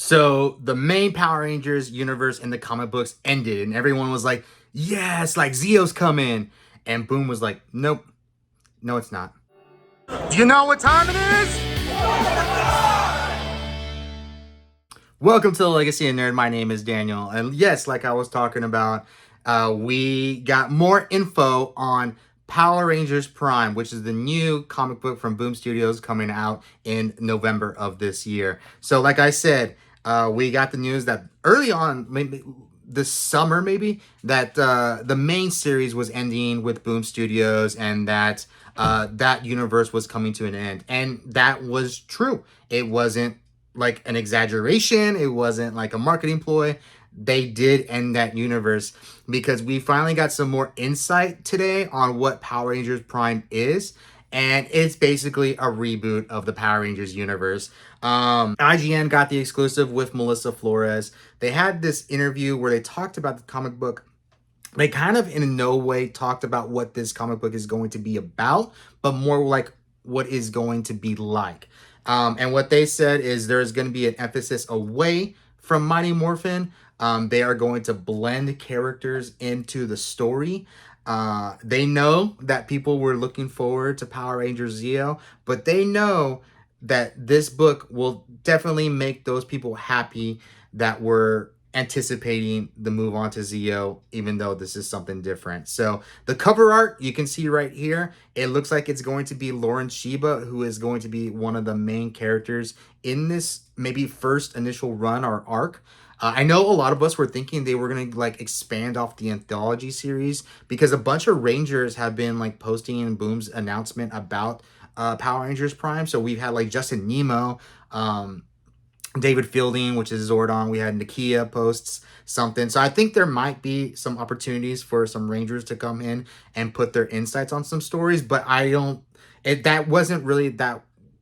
So the main Power Rangers universe in the comic books ended, and everyone was like, yes, like Zio's coming. And Boom was like, nope, no, it's not. Do you know what time it is? Welcome to the Legacy of Nerd. My name is Daniel. And yes, like I was talking about, we got more info on Power Rangers Prime, which is the new comic book from Boom Studios coming out in November of this year. So, like I said, we got the news that early on, maybe this summer, maybe, that the main series was ending with Boom Studios and that that universe was coming to an end. And that was true. It wasn't like an exaggeration. It wasn't like a marketing ploy. They did end that universe because we finally got some more insight today on what Power Rangers Prime is. And it's basically a reboot of the Power Rangers universe. IGN got the exclusive with Melissa Flores. They had this interview where they talked about the comic book. They kind of in no way talked about what this comic book is going to be about, but more like what is going to be like. And what they said is there's going to be an emphasis away from Mighty Morphin. They are going to blend characters into the story. They know that people were looking forward to Power Rangers Zeo, but they know that this book will definitely make those people happy that were anticipating the move on to Zeo, even though this is something different. So the cover art you can see right here, it looks like it's going to be Lauren Sheba, who is going to be one of the main characters in this maybe first initial run or arc. I know a lot of us were thinking they were going to like expand off the anthology series because a bunch of Rangers have been like posting in Boom's announcement about Power Rangers Prime. So we've had like Justin Nemo, David Fielding, which is Zordon. We had Nakia posts something. So I think there might be some opportunities for some Rangers to come in and put their insights on some stories, but that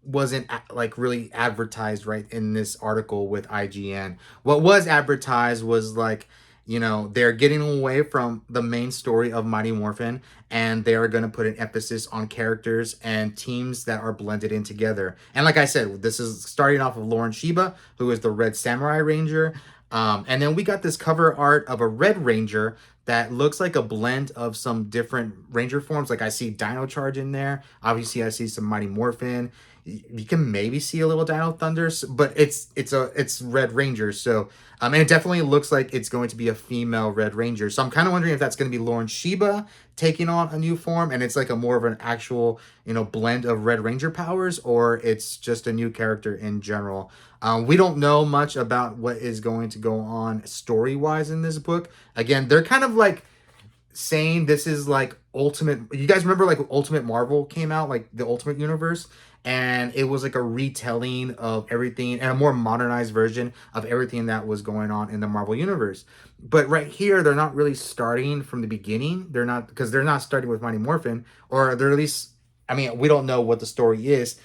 wasn't like really advertised right in this article with IGN. What was advertised was like, they're getting away from the main story of Mighty Morphin and they are going to put an emphasis on characters and teams that are blended in together. And like I said, this is starting off of Lauren Sheba, who is the Red Samurai Ranger. And then we got this cover art of a Red Ranger that looks like a blend of some different Ranger forms. Like I see Dino Charge in there. Obviously, I see some Mighty Morphin. You can maybe see a little Dino Thunder, but it's Red Ranger. So and it definitely looks like it's going to be a female Red Ranger. So I'm kind of wondering if that's going to be Lauren Sheba taking on a new form, and it's like a more of an actual blend of Red Ranger powers, or it's just a new character in general. We don't know much about what is going to go on story wise in this book. Again, they're kind of like saying this is like Ultimate. You guys remember like Ultimate Marvel came out, like the Ultimate Universe, and it was like a retelling of everything and a more modernized version of everything that was going on in the Marvel Universe. But right here, they're not really starting from the beginning. They're not starting with Mighty Morphin, or they're at least. I mean, we don't know what the story is.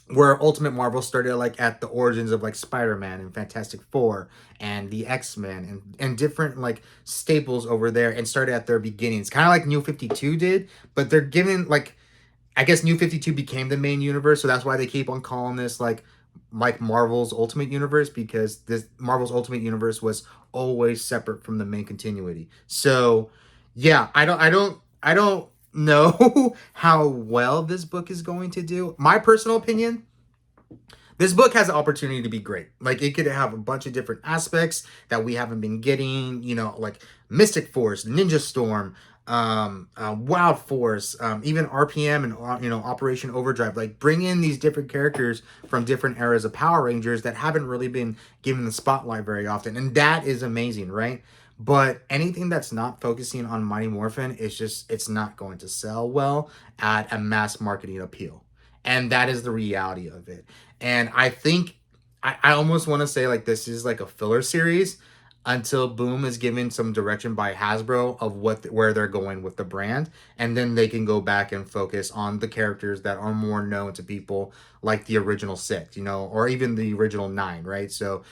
Where Ultimate Marvel started like at the origins of like Spider-Man and Fantastic Four and the X-Men and different like staples over there, and started at their beginnings. Kind of like New 52 did, but they're given like, I guess New 52 became the main universe, so that's why they keep on calling this like Marvel's Ultimate Universe, because this Marvel's Ultimate Universe was always separate from the main continuity. So yeah, I don't know how well this book is going to do. My personal opinion, this book has the opportunity to be great. Like it could have a bunch of different aspects that we haven't been getting, like Mystic Force, Ninja Storm, Wild Force, even RPM and Operation Overdrive. Like bring in these different characters from different eras of Power Rangers that haven't really been given the spotlight very often, and that is amazing, right? But anything that's not focusing on Mighty Morphin it's not going to sell well at a mass marketing appeal. And that is the reality of it. And I think I almost want to say like this is like a filler series until Boom is given some direction by Hasbro of where they're going with the brand, and then they can go back and focus on the characters that are more known to people, like the original 6, or even the original 9, right? So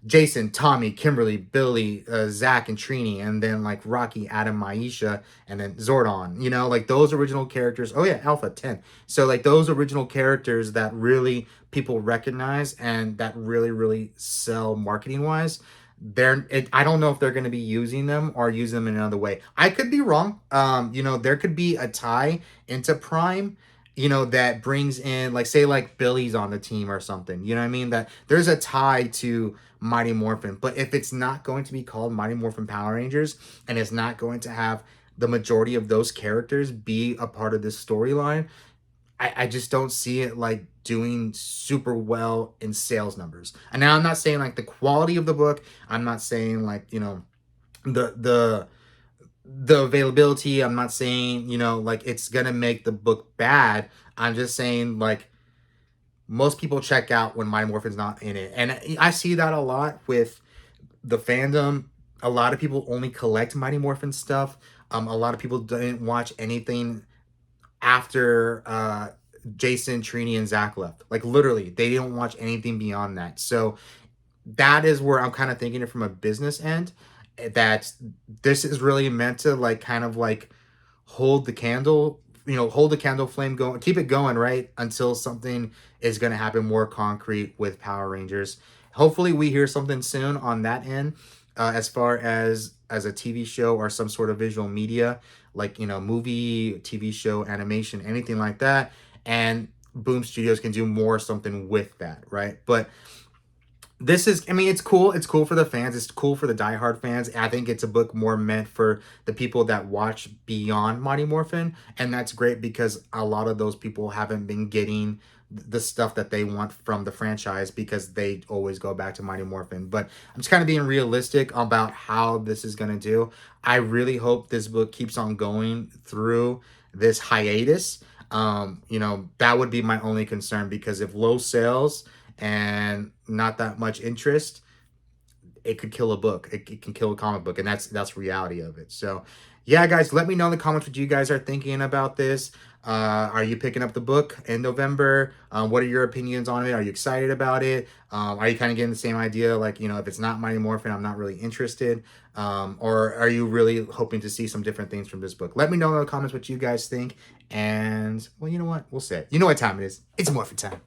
Jason, Tommy, Kimberly, Billy, Zach, and Trini, and then like Rocky, Adam, Maisha, and then Zordon. You know, like those original characters. Oh yeah, Alpha 10. So like those original characters that really people recognize and that really sell marketing wise. I don't know if they're going to be using them or use them in another way. I could be wrong. You know, there could be a tie into Prime, you know, that brings in, like, say like Billy's on the team or something, you know what I mean, that there's a tie to Mighty Morphin. But if it's not going to be called Mighty Morphin Power Rangers and it's not going to have the majority of those characters be a part of this storyline, I just don't see it like doing super well in sales numbers. And now I'm not saying like the quality of the book, I'm not saying like, you know, the the availability. I'm not saying, you know, like it's gonna make the book bad. I'm just saying like most people check out when Mighty Morphin's not in it. And I see that a lot with the fandom. A lot of people only collect Mighty Morphin stuff. A lot of people didn't watch anything after Jason, Trini, and Zach left. Like literally, they didn't watch anything beyond that. So that is where I'm kind of thinking it from a business end, that this is really meant to like kind of like hold the candle, you know, hold the candle flame going, keep it going, right? Until something is going to happen more concrete with Power Rangers. Hopefully we hear something soon on that end, as far as a TV show or some sort of visual media, like, you know, movie, TV show, animation, anything like that. And Boom Studios can do more something with that, right? But this is, I mean, it's cool. It's cool for the fans. It's cool for the diehard fans. I think it's a book more meant for the people that watch beyond Mighty Morphin. And that's great because a lot of those people haven't been getting the stuff that they want from the franchise because they always go back to Mighty Morphin. But I'm just kind of being realistic about how this is going to do. I really hope this book keeps on going through this hiatus. You know, that would be my only concern, because if low sales and not that much interest, it could kill a book. It can kill a comic book, and that's reality of it. So, yeah, guys, let me know in the comments what you guys are thinking about this. Are you picking up the book in November? What are your opinions on it? Are you excited about it? Are you kind of getting the same idea? Like, you know, if it's not Mighty Morphin, I'm not really interested. Or are you really hoping to see some different things from this book? Let me know in the comments what you guys think. And, well, you know what? We'll say it. You know what time it is. It's Morphin time.